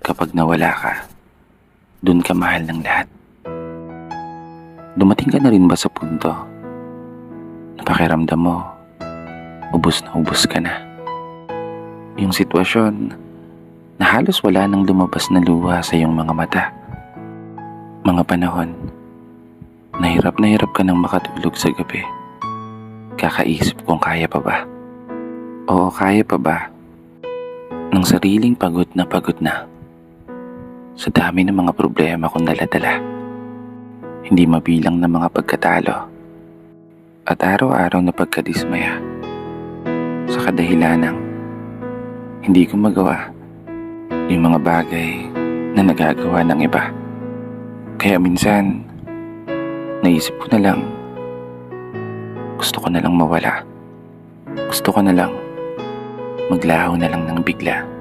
Kapag nawala ka, dun ka mahal ng lahat. Dumating ka na rin ba sa punto na pakiramdam mo, ubos na ubos ka na? Yung sitwasyon na halos wala nang lumabas na luha sa iyong mga mata. Mga panahon na hirap ka nang makatulog sa gabi. Kakaisip kung kaya pa ba. Oo, kaya pa ba ng sariling pagod na sa dami ng mga problema kong daladala. Hindi mabilang na mga pagkatalo at araw-araw na pagkadismaya sa kadahilanang hindi ko magawa yung mga bagay na nagagawa ng iba. Kaya minsan, naisip ko na lang, gusto ko na lang mawala. Gusto ko na lang maglaho na lang ng bigla.